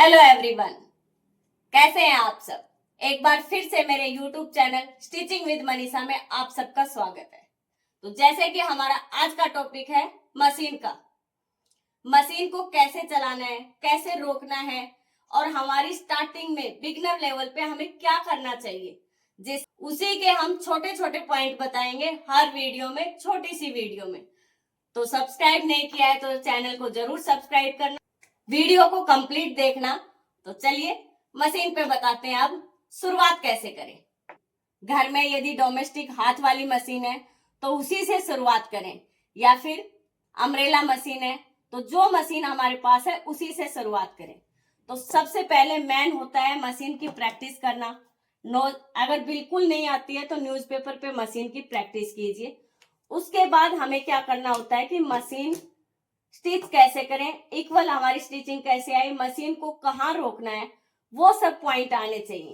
Hello everyone, कैसे हैं आप सब। एक बार फिर से मेरे YouTube channel stitching with Manisha में आप सबका स्वागत है। तो जैसे कि हमारा आज का टॉपिक है मशीन का, मशीन को कैसे चलाना है, कैसे रोकना है और हमारी स्टार्टिंग में बिगिनर लेवल पे हमें क्या करना चाहिए, जिस उसी के हम छोटे छोटे पॉइंट बताएंगे हर वीडियो में, छोटी सी वीडियो में। तो सब्सक्राइब नहीं किया है तो चैनल को जरूर सब्सक्राइब करना, वीडियो को कंप्लीट देखना। तो चलिए मशीन पे बताते हैं अब शुरुआत कैसे करें। घर में यदि डोमेस्टिक हाथ वाली मशीन है तो उसी से शुरुआत करें, या फिर अम्ब्रेला मशीन है तो जो मशीन हमारे पास है उसी से शुरुआत करें। तो सबसे पहले मेन होता है मशीन की प्रैक्टिस करना। अगर बिल्कुल नहीं आती है तो न्यूज़पेपर पे मशीन की प्रैक्टिस कीजिए। उसके बाद हमें क्या करना होता है कि मशीन स्टिच कैसे करें, इक्वल हमारी स्टिचिंग कैसे आई, मशीन को कहाँ रोकना है, वो सब पॉइंट आने चाहिए।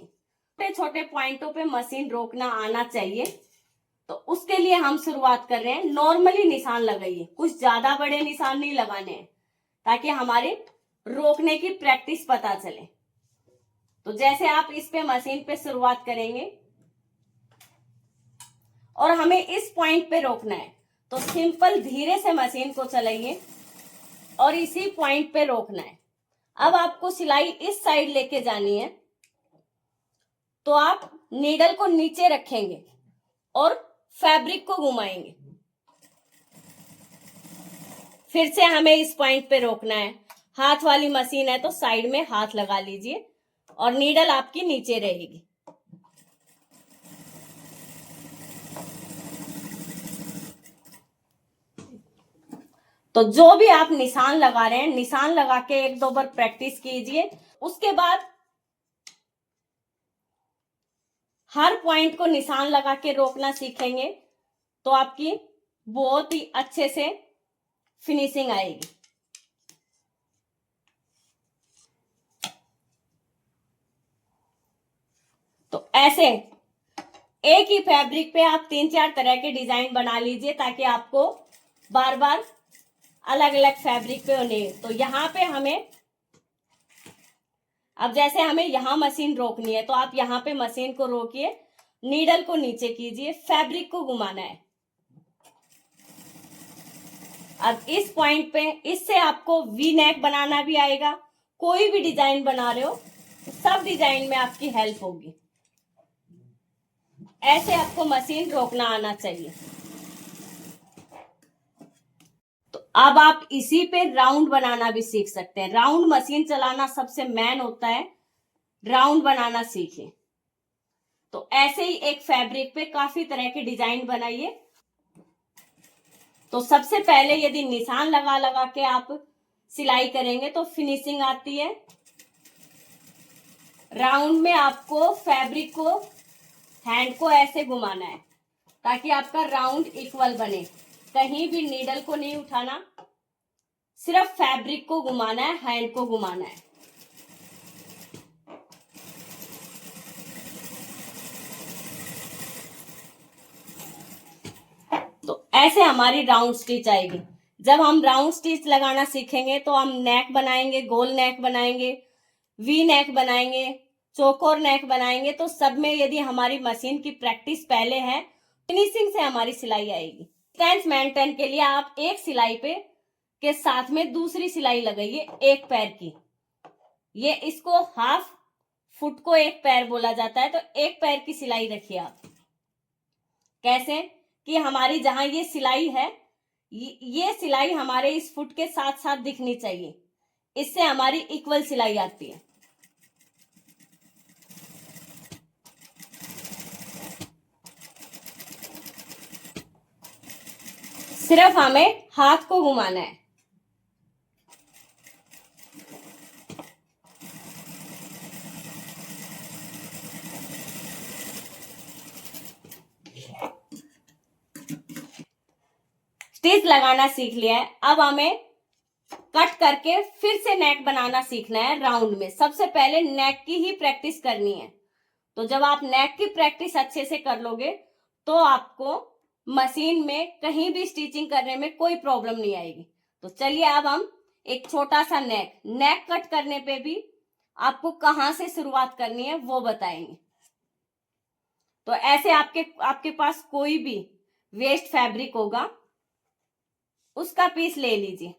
छोटे छोटे पॉइंटों पे मशीन रोकना आना चाहिए। तो उसके लिए हम शुरुआत कर रहे हैं, नॉर्मली निशान लगाइए, कुछ ज्यादा बड़े निशान नहीं लगाने हैं ताकि हमारे रोकने की प्रैक्टिस पता चले। तो जैसे आप इस पे मशीन पे शुरुआत करेंगे और हमें इस पॉइंट पे रोकना है, तो सिंपल धीरे से मशीन को चलाइए और इसी पॉइंट पे रोकना है। अब आपको सिलाई इस साइड लेके जानी है, तो आप नीडल को नीचे रखेंगे और फैब्रिक को घुमाएंगे। फिर से हमें इस पॉइंट पे रोकना है। हाथ वाली मशीन है तो साइड में हाथ लगा लीजिए और नीडल आपकी नीचे रहेगी। तो जो भी आप निशान लगा रहे हैं, निशान लगा के एक दो बार प्रैक्टिस कीजिए। उसके बाद हर पॉइंट को निशान लगा के रोकना सीखेंगे तो आपकी बहुत ही अच्छे से फिनिशिंग आएगी। तो ऐसे एक ही फैब्रिक पे आप 3-4 तरह के डिजाइन बना लीजिए ताकि आपको बार बार अलग अलग फैब्रिक पे होने। तो यहाँ पे हमें, अब जैसे हमें यहां मशीन रोकनी है तो आप यहाँ पे मशीन को रोकिए, नीडल को नीचे कीजिए, फैब्रिक को घुमाना है। अब इस पॉइंट पे इससे आपको वी नेक बनाना भी आएगा। कोई भी डिजाइन बना रहे हो सब डिजाइन में आपकी हेल्प होगी। ऐसे आपको मशीन रोकना आना चाहिए। तो अब आप इसी पे राउंड बनाना भी सीख सकते हैं। राउंड मशीन चलाना सबसे मेन होता है, राउंड बनाना सीखें। तो ऐसे ही एक फैब्रिक पे काफी तरह के डिजाइन बनाइए। तो सबसे पहले यदि निशान लगा लगा के आप सिलाई करेंगे तो फिनिशिंग आती है। राउंड में आपको फैब्रिक को, हैंड को ऐसे घुमाना है ताकि आपका राउंड इक्वल बने। कहीं भी नीडल को नहीं उठाना, सिर्फ फैब्रिक को घुमाना है, हैंड को घुमाना है। तो ऐसे हमारी राउंड स्टिच आएगी। जब हम राउंड स्टिच लगाना सीखेंगे तो हम नेक बनाएंगे, गोल नेक बनाएंगे, वी नेक बनाएंगे, चौकोर नेक बनाएंगे। तो सब में यदि हमारी मशीन की प्रैक्टिस पहले है, फिनिशिंग से हमारी सिलाई आएगी। डिस्टेंस मेंटेन के लिए आप एक सिलाई पे के साथ में दूसरी सिलाई लगाइए एक पैर की। ये इसको हाफ फुट को एक पैर बोला जाता है। तो एक पैर की सिलाई रखिए आप। कैसे कि हमारी जहां ये सिलाई है, ये सिलाई हमारे इस फुट के साथ साथ दिखनी चाहिए, इससे हमारी इक्वल सिलाई आती है। सिर्फ हमें हाथ को घुमाना है। स्टिच लगाना सीख लिया है, अब हमें कट करके फिर से नेक बनाना सीखना है। राउंड में सबसे पहले नेक की ही प्रैक्टिस करनी है। तो जब आप नेक की प्रैक्टिस अच्छे से कर लोगे तो आपको मशीन में कहीं भी स्टिचिंग करने में कोई प्रॉब्लम नहीं आएगी। तो चलिए अब हम एक छोटा सा नेक कट करने पे भी आपको कहां से शुरुआत करनी है वो बताएंगे। तो ऐसे आपके आपके पास कोई भी वेस्ट फैब्रिक होगा, उसका पीस ले लीजिए,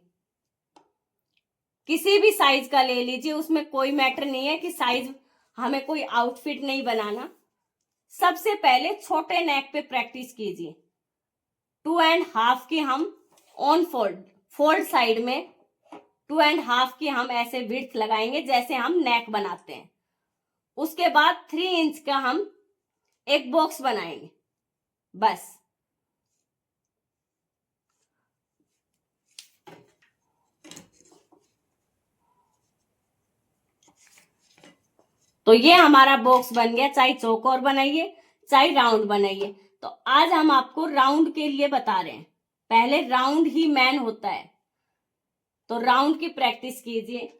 किसी भी साइज का ले लीजिए, उसमें कोई मैटर नहीं है कि साइज, हमें कोई आउटफिट नहीं बनाना। सबसे पहले छोटे नेक पे प्रैक्टिस कीजिए। 2.5 की हम ऑन फोल्ड साइड में 2.5 की हम ऐसे विड्थ लगाएंगे जैसे हम नेक बनाते हैं। उसके बाद 3 इंच का हम एक बॉक्स बनाएंगे बस। तो ये हमारा बॉक्स बन गया, चाहे चौकोर बनाइए चाहे राउंड बनाइए। तो आज हम आपको राउंड के लिए बता रहे हैं, पहले राउंड ही मैन होता है। तो राउंड की प्रैक्टिस कीजिए।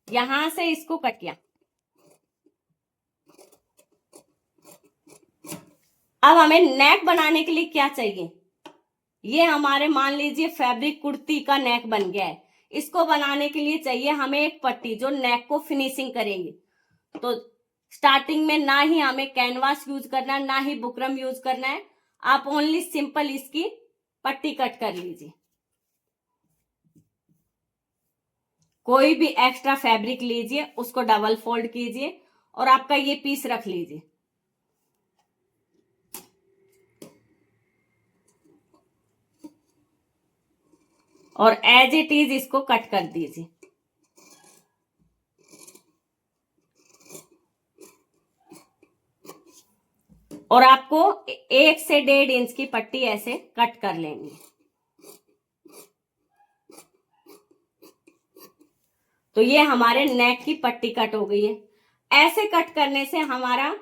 यहां से इसको कट किया। अब हमें नेक बनाने के लिए क्या चाहिए, ये हमारे मान लीजिए फैब्रिक कुर्ती का नेक बन गया है। इसको बनाने के लिए चाहिए हमें एक पट्टी जो नेक को फिनिशिंग करेगी। तो स्टार्टिंग में ना ही हमें कैनवास यूज करना है, ना ही बुकरम यूज करना है। आप ओनली सिंपल इसकी पट्टी कट कर लीजिए। कोई भी एक्स्ट्रा फैब्रिक लीजिए, उसको डबल फोल्ड कीजिए और आपका ये पीस रख लीजिए। और एज इट इज इसको कट कर दीजिए। और आपको 1 से 1.5 इंच की पट्टी ऐसे कट कर लेनी। तो ये हमारे नेक की पट्टी कट हो गई है। ऐसे कट करने से हमारा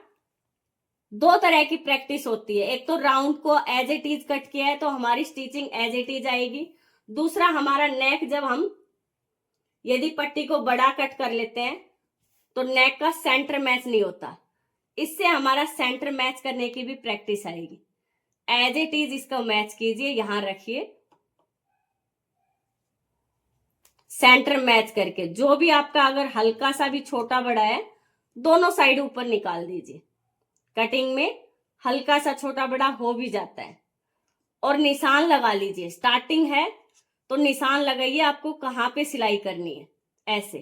2 तरह की प्रैक्टिस होती है। एक तो राउंड को एज इट इज कट किया है तो हमारी स्टिचिंग एज इट इज आएगी। दूसरा हमारा नेक, जब हम यदि पट्टी को बड़ा कट कर लेते हैं तो नेक का सेंटर मैच नहीं होता। इससे हमारा सेंटर मैच करने की भी प्रैक्टिस आएगी। एज इट इज इसको मैच कीजिए, यहां रखिए, सेंटर मैच करके जो भी आपका अगर हल्का सा भी छोटा बड़ा है, दोनों साइड ऊपर निकाल दीजिए। कटिंग में हल्का सा छोटा बड़ा हो भी जाता है। और निशान लगा लीजिए, स्टार्टिंग है तो निशान लगाइए आपको कहां पे सिलाई करनी है, ऐसे।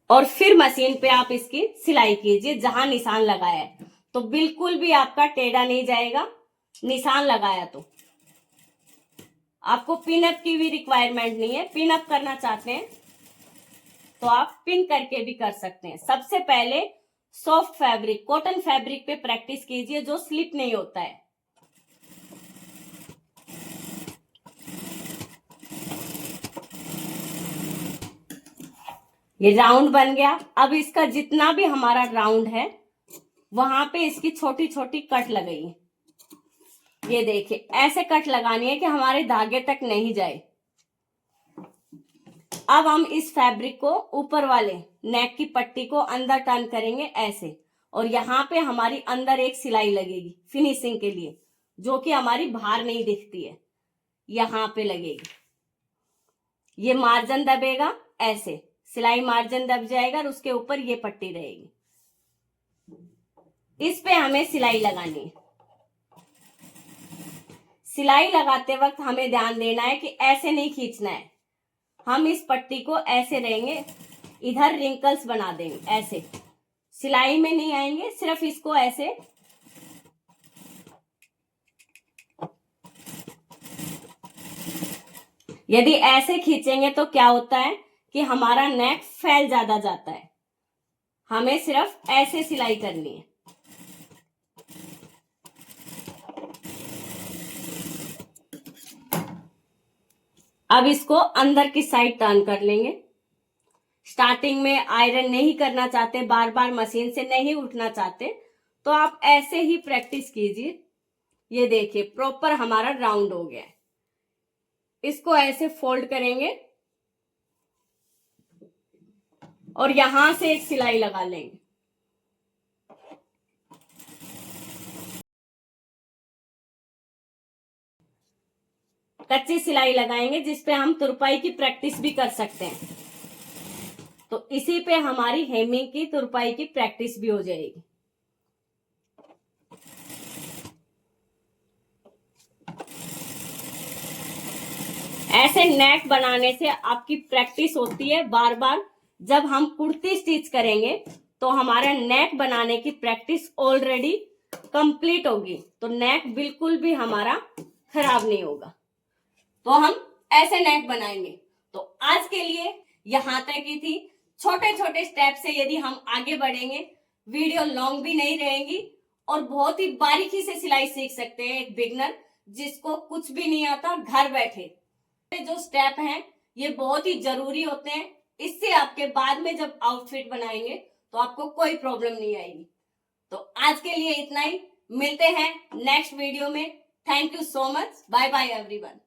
और फिर मशीन पे आप इसकी सिलाई कीजिए जहां निशान लगाया है। तो बिल्कुल भी आपका टेढ़ा नहीं जाएगा निशान लगाया। तो आपको पिन अप की भी रिक्वायरमेंट नहीं है। पिन अप करना चाहते हैं तो आप पिन करके भी कर सकते हैं। सबसे पहले सॉफ्ट फैब्रिक, कॉटन फैब्रिक पे प्रैक्टिस कीजिए जो स्लिप नहीं होता है। ये राउंड बन गया। अब इसका जितना भी हमारा राउंड है वहां पे इसकी छोटी छोटी कट लगाइए। ये देखिए, ऐसे कट लगानी है कि हमारे धागे तक नहीं जाए। अब हम इस फैब्रिक को ऊपर वाले नेक की पट्टी को अंदर टर्न करेंगे ऐसे। और यहां पे हमारी अंदर एक सिलाई लगेगी फिनिशिंग के लिए, जो कि हमारी बाहर नहीं दिखती है, यहां पे लगेगी। ये मार्जिन दबेगा, ऐसे सिलाई मार्जिन दब जाएगा और उसके ऊपर ये पट्टी रहेगी। इस पे हमें सिलाई लगानी है। सिलाई लगाते वक्त हमें ध्यान देना है कि ऐसे नहीं खींचना है। हम इस पट्टी को ऐसे रहेंगे, इधर रिंकल्स बना देंगे ऐसे, सिलाई में नहीं आएंगे, सिर्फ इसको ऐसे। यदि ऐसे खींचेंगे तो क्या होता है कि हमारा नेक फैल ज्यादा जाता है। हमें सिर्फ ऐसे सिलाई करनी है। अब इसको अंदर की साइड टर्न कर लेंगे। स्टार्टिंग में आयरन नहीं करना चाहते, बार बार मशीन से नहीं उठना चाहते, तो आप ऐसे ही प्रैक्टिस कीजिए। ये देखिए प्रॉपर हमारा राउंड हो गया है। इसको ऐसे फोल्ड करेंगे और यहां से एक सिलाई लगा लेंगे। कच्ची सिलाई लगाएंगे जिसपे हम तुरपाई की प्रैक्टिस भी कर सकते हैं। तो इसी पे हमारी हेमिंग की, तुरपाई की प्रैक्टिस भी हो जाएगी। ऐसे नेक बनाने से आपकी प्रैक्टिस होती है बार बार। जब हम कुर्ती स्टिच करेंगे तो हमारा नेक बनाने की प्रैक्टिस ऑलरेडी कंप्लीट होगी, तो नेक बिल्कुल भी हमारा खराब नहीं होगा। तो हम ऐसे नेक बनाएंगे। तो आज के लिए यहां तक ही थी। छोटे छोटे स्टेप से यदि हम आगे बढ़ेंगे, वीडियो लॉन्ग भी नहीं रहेगी और बहुत ही बारीकी से सिलाई सीख सकते हैं एक बिगनर जिसको कुछ भी नहीं आता घर बैठे। जो स्टेप हैं ये बहुत ही जरूरी होते हैं। इससे आपके बाद में जब आउटफिट बनाएंगे तो आपको कोई प्रॉब्लम नहीं आएगी। तो आज के लिए इतना ही, मिलते हैं नेक्स्ट वीडियो में। Thank you so much, bye bye everyone.